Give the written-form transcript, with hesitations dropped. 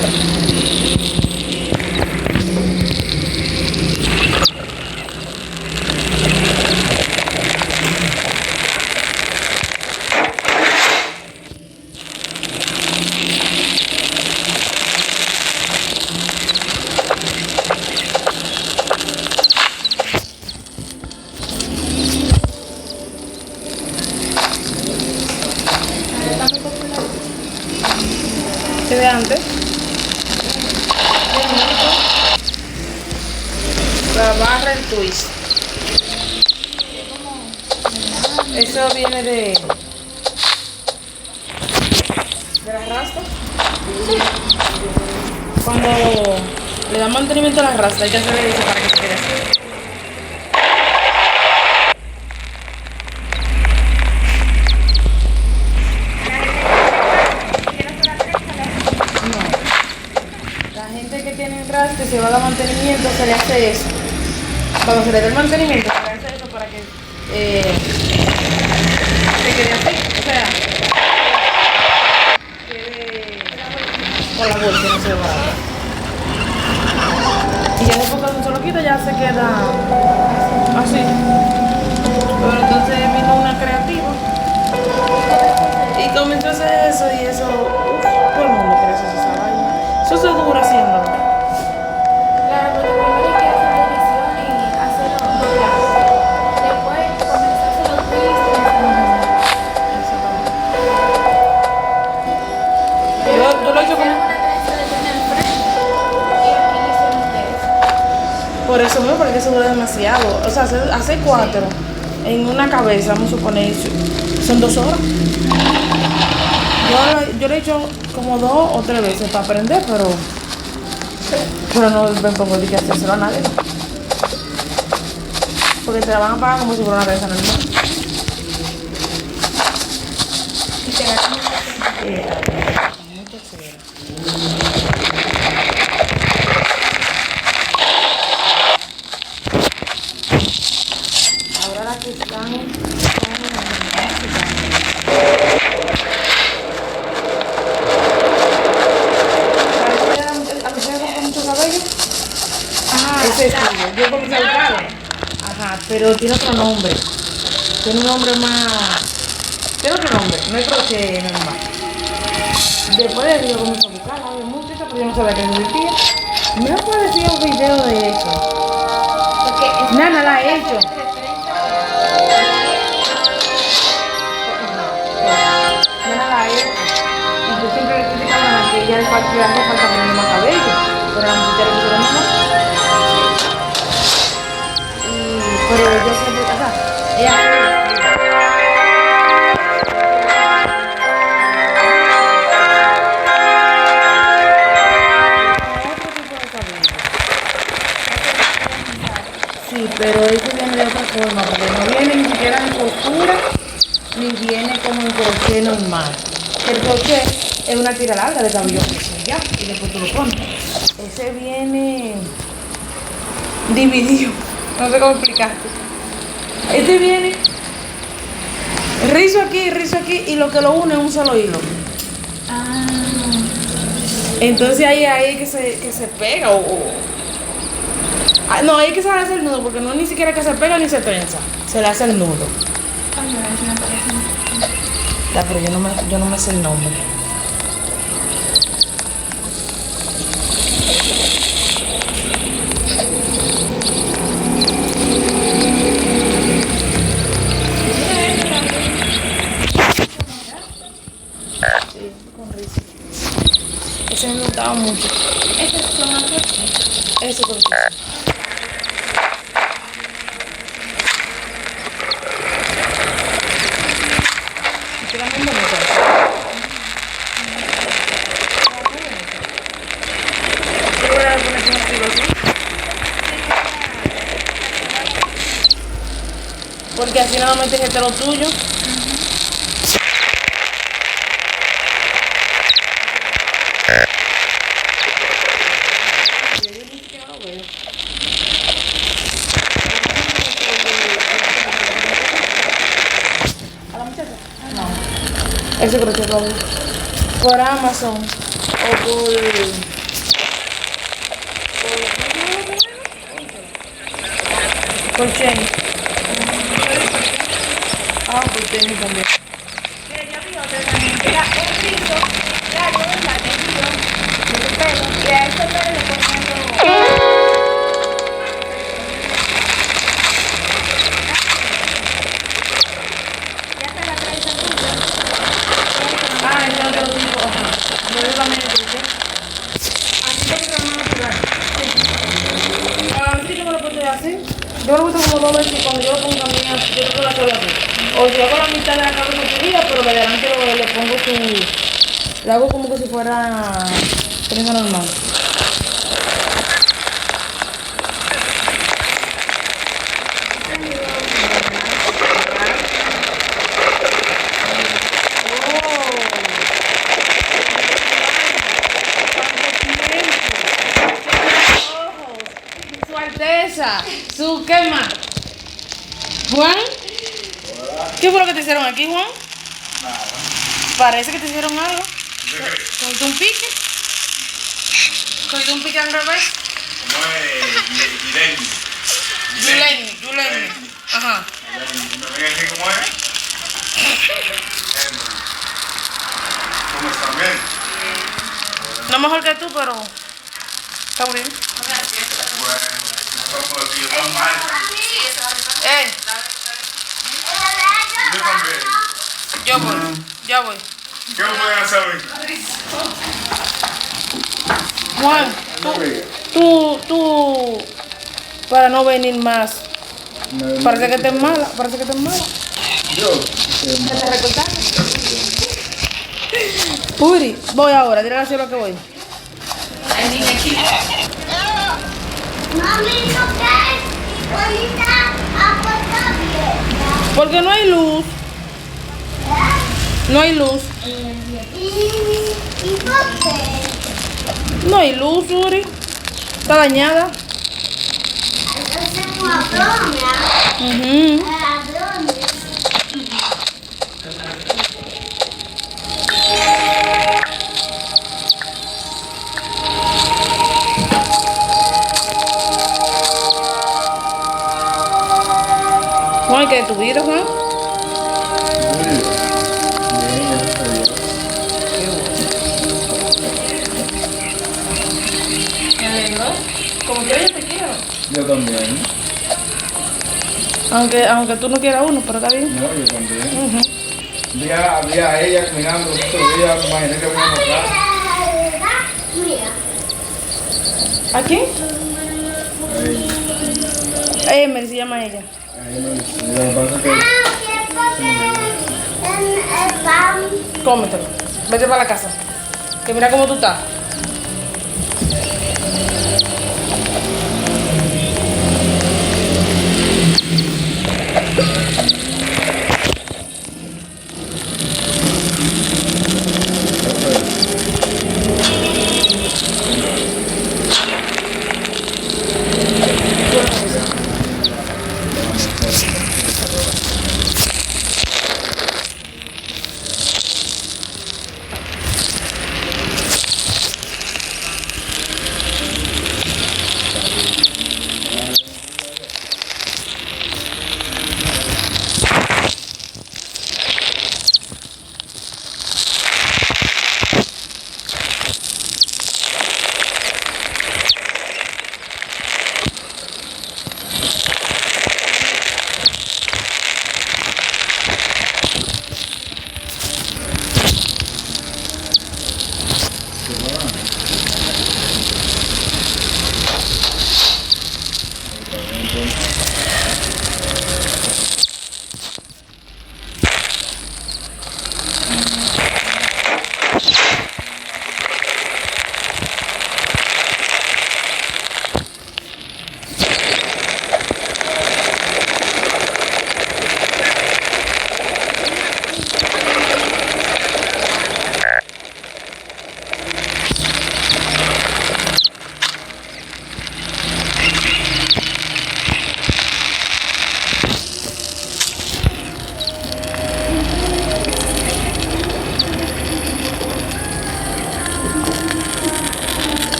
se ve. De antes. La barra el twist. Eso viene de las rastas. Cuando le dan mantenimiento a las rastas, hay que hacerle eso para que se quede así. Que se va a dar mantenimiento, se le hace eso. Cuando se le da el mantenimiento, se le hace eso para que se quede así. O sea, quede con la bolsa, no se va. Y ya después cuando se lo quita, ya se queda así. Pero entonces vino una creativa y comenzó a hacer eso y eso. Todo el mundo quiere hacer esa vaina. Eso se dura haciéndolo. Por eso mismo, porque eso dura demasiado. O sea, hace 4 en una cabeza, vamos a suponer, son 2 horas. Yo lo he hecho como 2 o 3 veces para aprender, pero no ven como de que hacérselo a nadie. Porque te la van a pagar como si fuera una cabeza normal. Y te da como mucha cera. Ahora las que están ese estilo. Yo comencé a buscarlo. Ajá, pero tiene otro nombre. Tiene un nombre más. Tiene otro nombre, no es crochet normal. Después de eso yo comencé a buscarlo, había muchas, pero yo no sabía que existía. Me aparecía un video de eso. Nana la he hecho. Nana la he hecho. Y yo siempre le criticaba a Nana que ella le hace falta ponerle más cabello. Pero la muchacha le pusieron más. Pero yo siempre, o sea, ella sí, pero eso viene de otra forma, porque no viene ni siquiera en costura, ni viene como en crochet normal. El crochet es una tira larga de cabello, ya, y después tú lo pones. Ese viene dividido. No sé cómo explicarte. Este viene rizo aquí y lo que lo une es un solo hilo. Ah. Entonces ahí que se pega no, ahí que se le hace el nudo, porque no es ni siquiera que se pega ni se trenza. Se le hace el nudo. Ya, pero yo no me sé el nombre. Ese me gustaba mucho. Ese es lo más fuerte. Ese con porque así nada más es lo tuyo. Ese crochet va bien. por Amazon o por Chain. Ah, por Chain también. Que yo digo que también era un piso, claro, la atención de tu pelo, y a ese pelo le poniendo. Ya está la tradición tuya. Ah, el otro tipo, ajá. Yo también lo así que se me va a tirar. Ah, sí que me lo puse así. Yo lo uso como dos veces y cuando yo lo pongo a mí, yo creo que la sola así. O si hago la mitad de la cabeza enseguida, pero de adelante le pongo su... Le hago como que si fuera trenza normal. Su Alteza, su ¿qué más? Juan, ¿qué fue lo que te hicieron aquí, Juan? Nada. Parece que te hicieron algo. ¿De qué? ¿Cogiste un pique? ¿Cogiste un pique al revés? ¿Cómo es? Yuleni. Ajá. ¿Me ven aquí cómo es? ¿Cómo están bien? No mejor que tú, pero está bien. Bueno, estamos aquí, estamos mal. Yo también. Ya voy. ¿Qué me pueden hacer hoy? Juan, tú, para no venir más. Parece que estés mala, Yo, ¿Te recortaste? Puri, voy ahora, dile al cielo que voy. Mami, ¿no crees? Bonita, apuesta bien. Porque no hay luz. No hay luz. ¿Y por qué? No hay luz, Uri. Está dañada. Entonces, una broma. Ujú. Ladrones. Juan, ¿qué es tu vida, Juan? Me alegro. Como que yo te quiero. yo también. Aunque tú no quieras uno, pero está bien. No, yo también. Ujú. Vi a ella caminando otro día, imaginé que veníamos acá. Mira. ¿A quién? Ahí, Emery se llama ella. ahí me dice. Lo que pasa es que El pan. Cómetelo. Vete para la casa. Que mira cómo tú estás.